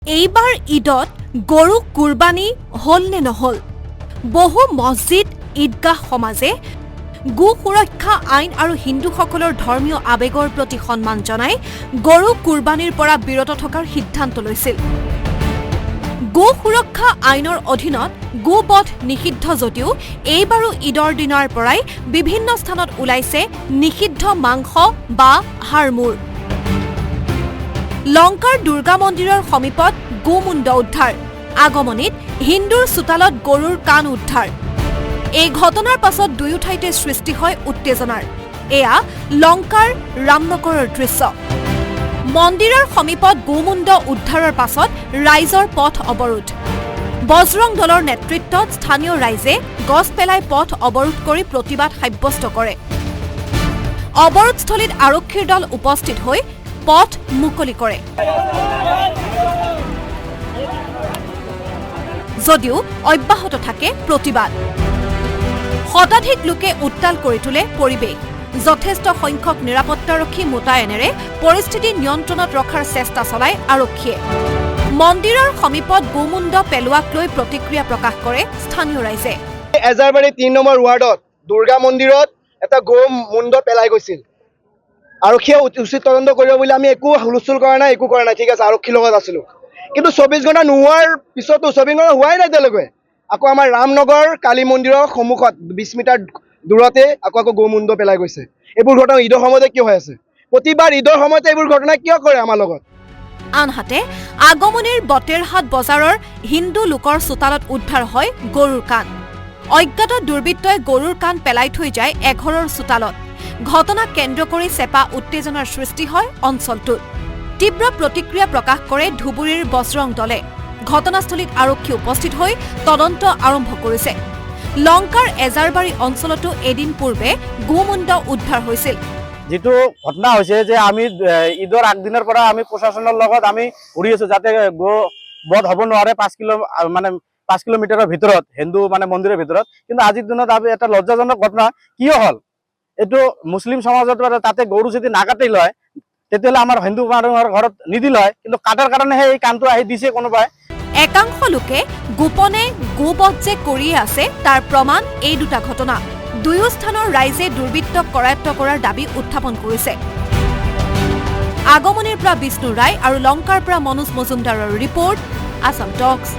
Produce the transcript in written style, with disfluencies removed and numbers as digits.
এইবাৰ ঈদত গৰু কুৰবানী হল নে নহল? বহু মছজিদ ঈদগাহ সমাজে গো সুৰক্ষা আইন আৰু হিন্দুসকলৰ ধৰ্মীয় আবেগৰ প্ৰতি সন্মান জনাই গৰু কুৰবানীৰ পৰা বিৰত থকাৰ সিদ্ধান্ত লৈছিল। গো সুৰক্ষা আইনৰ অধীনত গোবধ নিষিদ্ধ যদিও এইবাৰো ঈদৰ দিনাৰ পৰাই বিভিন্ন স্থানত ওলাইছে নিষিদ্ধ মাংস বা হাড়মূৰ। লংকাৰ দুৰ্গা মন্দিৰৰ সমীপত গোমুণ্ড উদ্ধাৰ, আগমনিত হিন্দুৰ চোতালত গৰুৰ কাণ উদ্ধাৰ। এই ঘটনাৰ পাছত দুয়ো ঠাইতে সৃষ্টি হয় উত্তেজনাৰ। এয়া লংকাৰ ৰামনগৰৰ দৃশ্য। মন্দিৰৰ সমীপত গোমুণ্ড উদ্ধাৰৰ পাছত ৰাইজৰ পথ অৱৰোধ। বজৰং দলৰ নেতৃত্বত স্থানীয় ৰাইজে গছ পেলাই পথ অৱৰোধ কৰি প্ৰতিবাদ সাব্যস্ত কৰে। অৱৰোধস্থলীত আৰক্ষীৰ দল উপস্থিত হৈ পথ মুকলি কৰে। যদিও অব্যাহত থাকে প্ৰতিবাদ। শতাধিক লোকে উত্তাল কৰি তোলে পৰিৱেশ। যথেষ্ট সংখ্যক নিৰাপত্তাৰক্ষী মোতায়েনেৰে পৰিস্থিতি নিয়ন্ত্ৰণত ৰখাৰ চেষ্টা চলায় আৰক্ষীয়ে। মন্দিৰৰ সমীপত গোমুণ্ড পেলোৱাক লৈ প্ৰতিক্ৰিয়া প্ৰকাশ কৰে স্থানীয় ৰাইজে। এজাৰবাৰী ৩ নম্বৰ ৱাৰ্ডত দুৰ্গা মন্দিৰত এটা গোমুণ্ড পেলাই গৈছিল। আৰক্ষীয়ে উচিত তদন্ত কৰিব বুলি আমি একো হুলস্থুল কৰা নাই, একো কৰা নাই, ঠিক আছে, আৰক্ষীৰ লগত আছিলোঁ। কিন্তু ২৪ ঘণ্টা নোহোৱাৰ পিছতো ২৪ ঘণ্টা হোৱাই নাই এতিয়ালৈকে। আকৌ আমাৰ ৰামনগৰ কালী মন্দিৰৰ সন্মুখত ২০ মিটাৰ দূৰতে আকৌ গোমুণ্ড পেলাই গৈছে। এইবোৰ ঘটনা ঈদৰ সময়তে কিয় হৈ আছে? প্ৰতিবাৰ ঈদৰ সময়তে এইবোৰ ঘটনা কিয় কৰে আমাৰ লগত? আনহাতে আগমনিৰ বটেৰহাট বজাৰৰ হিন্দু লোকৰ চোতালত উদ্ধাৰ হয় গৰুৰ কাণ। অজ্ঞাত দুৰ্বৃত্তই গৰুৰ কাণ পেলাই থৈ যায় এঘৰৰ চোতালত। ঘটনাক কেন্দ্ৰ কৰি চেপা উত্তেজনাৰ সৃষ্টি হয় অঞ্চলটোত। তীব্ৰ প্ৰতিক্ৰিয়া প্ৰকাশ কৰে ধুবুৰীৰ বজৰং দলে। ঘটনাস্থলীত আৰক্ষী উপস্থিত হৈ তদন্ত আৰম্ভ কৰিছে। লংকাৰ এজাৰবাৰী অঞ্চলতো এদিন পূৰ্বে গোমুণ্ড উদ্ধাৰ হৈছিল। যিটো ঘটনা হৈছে যে আমি ঈদৰ আগদিনৰ পৰা আমি প্ৰশাসনৰ লগত আমি ঘূৰি আছো যাতে গো বধ হ'ব নোৱাৰে 5 কিলোমিটাৰৰ ভিতৰত হিন্দু মন্দিৰৰ ভিতৰত। কিন্তু আজিৰ দিনত এটা লজ্জাজনক ঘটনা কিয় হ'ল? এইটো মুছলিম সমাজত তাতে গৰু যদি নাকাটি লয় তেতিয়াহ'লে আমাৰ হিন্দু মানুহৰ ঘৰত নিদিল হয়, কিন্তু কাটাৰ কাৰণেহে এই কামটো আহি দিছে কোনোবাই। একাংশ লোকে গোপনে গোবধ যে কৰিয়ে আছে তাৰ প্ৰমাণ এই দুটা ঘটনা। দুয়ো স্থানৰ ৰাইজে দুৰ্বৃত্তক কৰায়ত্ব কৰাৰ দাবী উত্থাপন কৰিছে। আগমনিৰ পৰা বিষ্ণু ৰায় আৰু লংকাৰ পৰা মনোজ মজুমদাৰৰ ৰিপৰ্ট, আছাম টক্স।